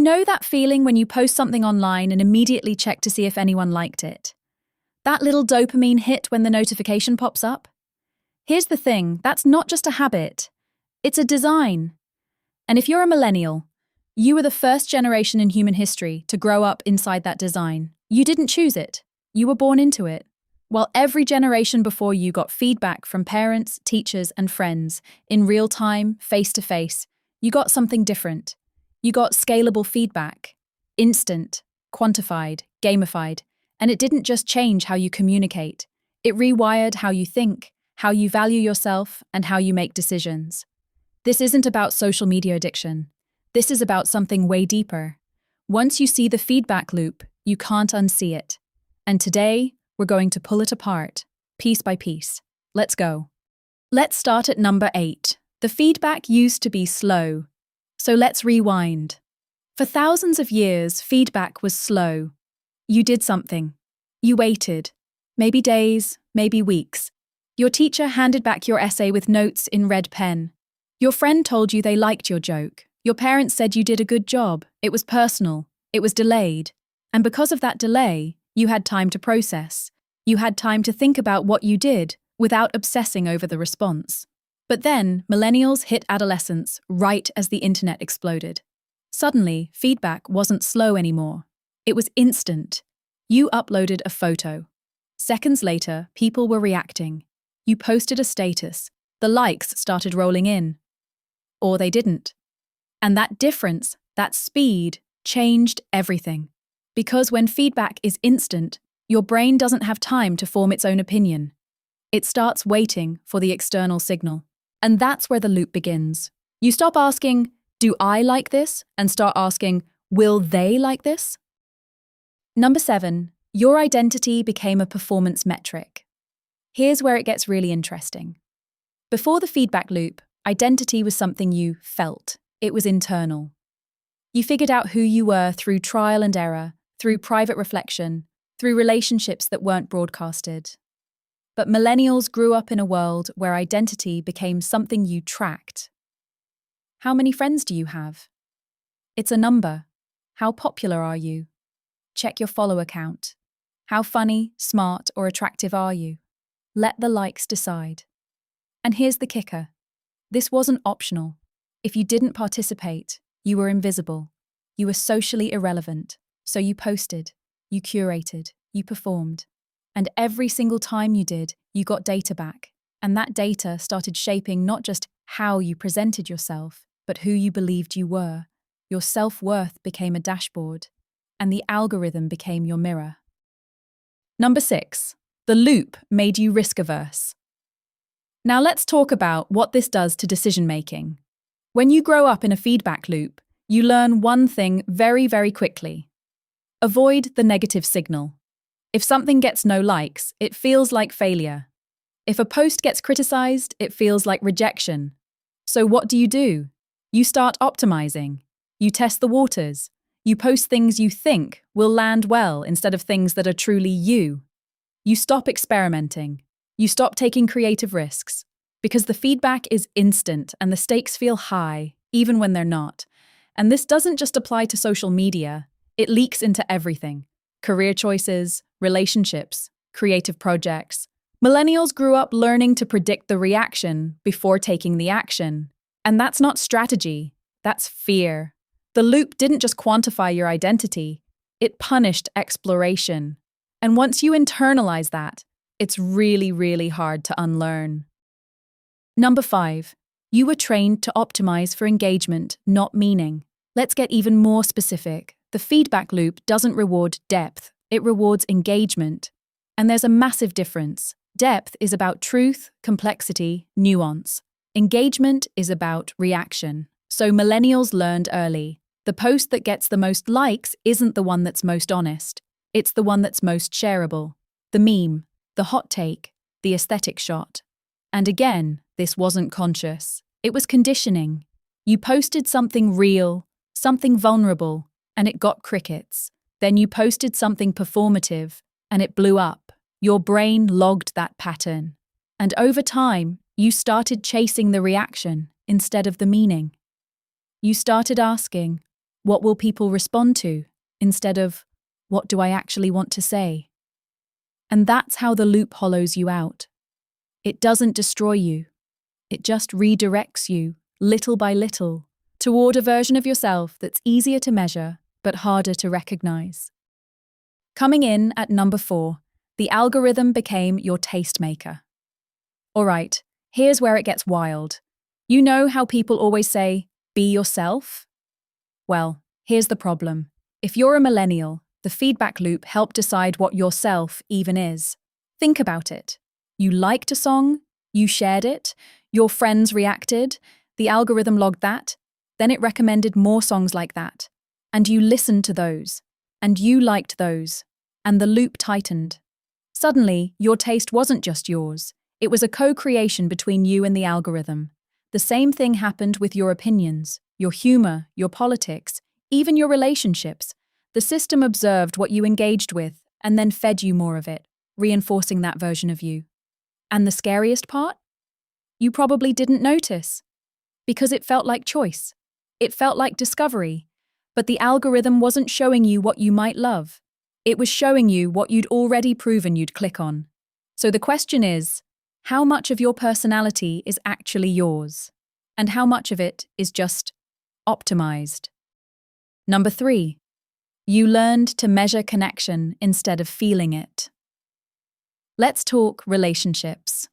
know that feeling when you post something online and immediately check to see if anyone liked it? That little dopamine hit when the notification pops up? Here's the thing, that's not just a habit. It's a design. And if you're a millennial, you were the first generation in human history to grow up inside that design. You didn't choose it. You were born into it. While every generation before you got feedback from parents, teachers, and friends in real time, face to face, you got something different. You got scalable feedback, instant, quantified, gamified, and it didn't just change how you communicate. It rewired how you think, how you value yourself, and how you make decisions. This isn't about social media addiction. This is about something way deeper. Once you see the feedback loop, you can't unsee it. And today, we're going to pull it apart, piece by piece. Let's go. Let's start at number 8. The feedback used to be slow. So let's rewind. For thousands of years, feedback was slow. You did something. You waited. Maybe days, maybe weeks. Your teacher handed back your essay with notes in red pen. Your friend told you they liked your joke. Your parents said you did a good job. It was personal. It was delayed. And because of that delay, you had time to process. You had time to think about what you did without obsessing over the response. But then, millennials hit adolescence right as the internet exploded. Suddenly, feedback wasn't slow anymore. It was instant. You uploaded a photo. Seconds later, people were reacting. You posted a status. The likes started rolling in. Or they didn't. And that difference, that speed, changed everything. Because when feedback is instant, your brain doesn't have time to form its own opinion. It starts waiting for the external signal. And that's where the loop begins. You stop asking, do I like this? And start asking, will they like this? Number 7, your identity became a performance metric. Here's where it gets really interesting. Before the feedback loop, identity was something you felt. It was internal. You figured out who you were through trial and error, through private reflection, through relationships that weren't broadcasted. But millennials grew up in a world where identity became something you tracked. How many friends do you have? It's a number. How popular are you? Check your follower count. How funny, smart, or attractive are you? Let the likes decide. And here's the kicker. This wasn't optional. If you didn't participate, you were invisible. You were socially irrelevant. So you posted, you curated, you performed. And every single time you did, you got data back. And that data started shaping not just how you presented yourself, but who you believed you were. Your self-worth became a dashboard, and the algorithm became your mirror. Number 6, the loop made you risk-averse. Now let's talk about what this does to decision-making. When you grow up in a feedback loop, you learn one thing very, very quickly. Avoid the negative signal. If something gets no likes, it feels like failure. If a post gets criticized, it feels like rejection. So what do? You start optimizing. You test the waters. You post things you think will land well instead of things that are truly you. You stop experimenting. You stop taking creative risks. Because the feedback is instant and the stakes feel high, even when they're not. And this doesn't just apply to social media. It leaks into everything. Career choices, relationships, creative projects. Millennials grew up learning to predict the reaction before taking the action. And that's not strategy, that's fear. The loop didn't just quantify your identity, it punished exploration. And once you internalize that, it's really, really hard to unlearn. Number 5, you were trained to optimize for engagement, not meaning. Let's get even more specific. The feedback loop doesn't reward depth, it rewards engagement. And there's a massive difference. Depth is about truth, complexity, nuance. Engagement is about reaction. So millennials learned early. The post that gets the most likes isn't the one that's most honest. It's the one that's most shareable. The meme, the hot take, the aesthetic shot. And again, this wasn't conscious. It was conditioning. You posted something real, something vulnerable, and it got crickets. Then you posted something performative, and it blew up. Your brain logged that pattern. And over time, you started chasing the reaction instead of the meaning. You started asking, What will people respond to? Instead of, what do I actually want to say? And that's how the loop hollows you out. It doesn't destroy you. It just redirects you, little by little, toward a version of yourself that's easier to measure, but harder to recognize. Coming in at number 4, the algorithm became your tastemaker. All right, here's where it gets wild. You know how people always say, be yourself? Well, here's the problem. If you're a millennial, the feedback loop helped decide what yourself even is. Think about it. You liked a song, you shared it, your friends reacted, the algorithm logged that, then it recommended more songs like that. And you listened to those, and you liked those, and the loop tightened. Suddenly, your taste wasn't just yours. It was a co-creation between you and the algorithm. The same thing happened with your opinions, your humor, your politics, even your relationships. The system observed what you engaged with and then fed you more of it, reinforcing that version of you. And the scariest part? You probably didn't notice. Because it felt like choice. It felt like discovery. But the algorithm wasn't showing you what you might love. It was showing you what you'd already proven you'd click on. So the question is, how much of your personality is actually yours? And how much of it is just optimized? Number 3, you learned to measure connection instead of feeling it. Let's talk relationships.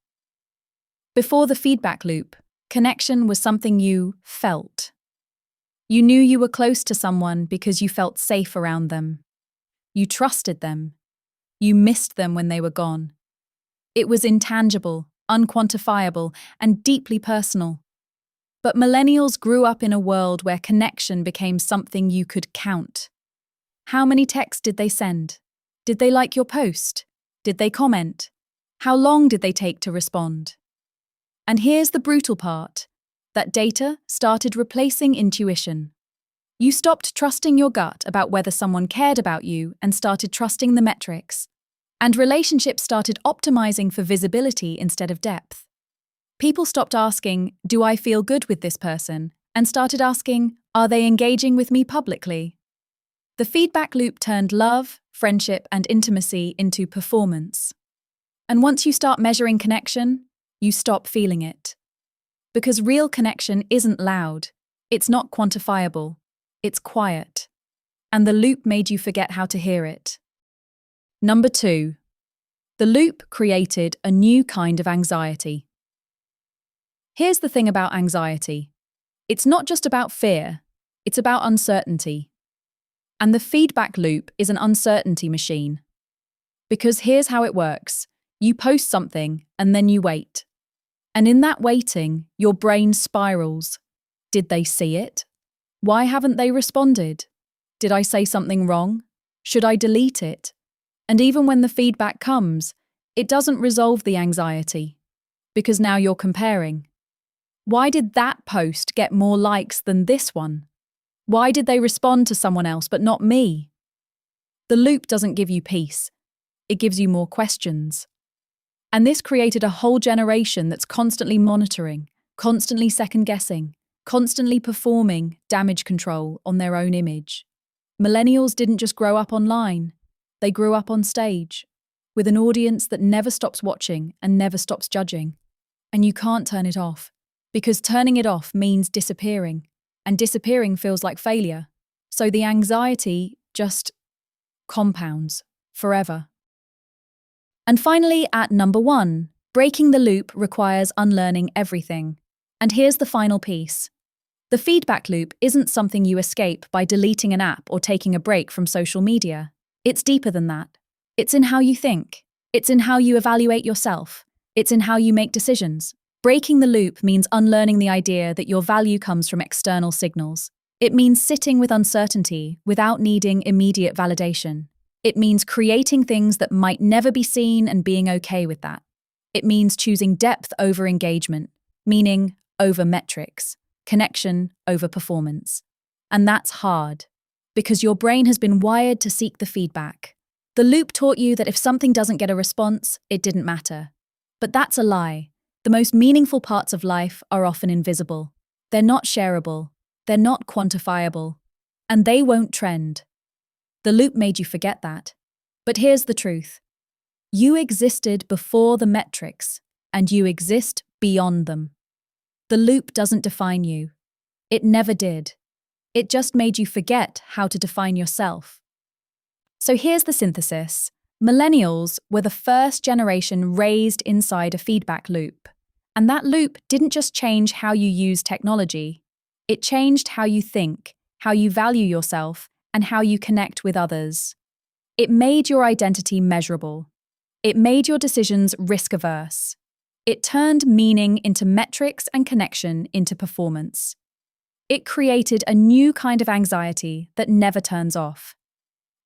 Before the feedback loop, connection was something you felt. You knew you were close to someone because you felt safe around them. You trusted them. You missed them when they were gone. It was intangible, unquantifiable, and deeply personal. But millennials grew up in a world where connection became something you could count. How many texts did they send? Did they like your post? Did they comment? How long did they take to respond? And here's the brutal part. That data started replacing intuition. You stopped trusting your gut about whether someone cared about you and started trusting the metrics. And relationships started optimizing for visibility instead of depth. People stopped asking, do I feel good with this person? And started asking, are they engaging with me publicly? The feedback loop turned love, friendship, and intimacy into performance. And once you start measuring connection, you stop feeling it. Because real connection isn't loud, it's not quantifiable, it's quiet. And the loop made you forget how to hear it. Number 2, the loop created a new kind of anxiety. Here's the thing about anxiety. It's not just about fear, it's about uncertainty. And the feedback loop is an uncertainty machine. Because here's how it works. You post something and then you wait. And in that waiting, your brain spirals. Did they see it? Why haven't they responded? Did I say something wrong? Should I delete it? And even when the feedback comes, it doesn't resolve the anxiety. Because now you're comparing. Why did that post get more likes than this one? Why did they respond to someone else but not me? The loop doesn't give you peace. It gives you more questions. And this created a whole generation that's constantly monitoring, constantly second-guessing, constantly performing damage control on their own image. Millennials didn't just grow up online. They grew up on stage, with an audience that never stops watching and never stops judging. And you can't turn it off, because turning it off means disappearing, and disappearing feels like failure. So the anxiety just compounds forever. And finally, at number 1, breaking the loop requires unlearning everything. And here's the final piece. The feedback loop isn't something you escape by deleting an app or taking a break from social media. It's deeper than that. It's in how you think. It's in how you evaluate yourself. It's in how you make decisions. Breaking the loop means unlearning the idea that your value comes from external signals. It means sitting with uncertainty without needing immediate validation. It means creating things that might never be seen and being okay with that. It means choosing depth over engagement, meaning over metrics, connection over performance. And that's hard, because your brain has been wired to seek the feedback. The loop taught you that if something doesn't get a response, it didn't matter. But that's a lie. The most meaningful parts of life are often invisible. They're not shareable. They're not quantifiable. and they won't trend. The loop made you forget that. But here's the truth. You existed before the metrics, and you exist beyond them. The loop doesn't define you. It never did. It just made you forget how to define yourself. So here's the synthesis. Millennials were the first generation raised inside a feedback loop. And that loop didn't just change how you use technology. It changed how you think, how you value yourself, and how you connect with others. It made your identity measurable. It made your decisions risk-averse. It turned meaning into metrics and connection into performance. It created a new kind of anxiety that never turns off.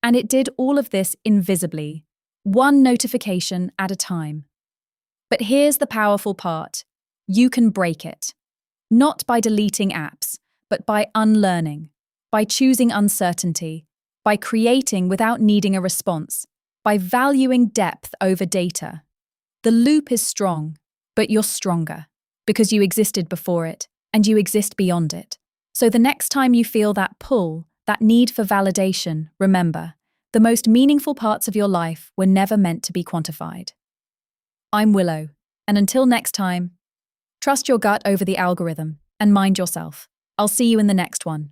And it did all of this invisibly, one notification at a time. But here's the powerful part. You can break it. Not by deleting apps, but by unlearning, by choosing uncertainty, by creating without needing a response, by valuing depth over data. The loop is strong, but you're stronger, because you existed before it, and you exist beyond it. So the next time you feel that pull, that need for validation, remember, the most meaningful parts of your life were never meant to be quantified. I'm Willow, and until next time, trust your gut over the algorithm and mind yourself. I'll see you in the next one.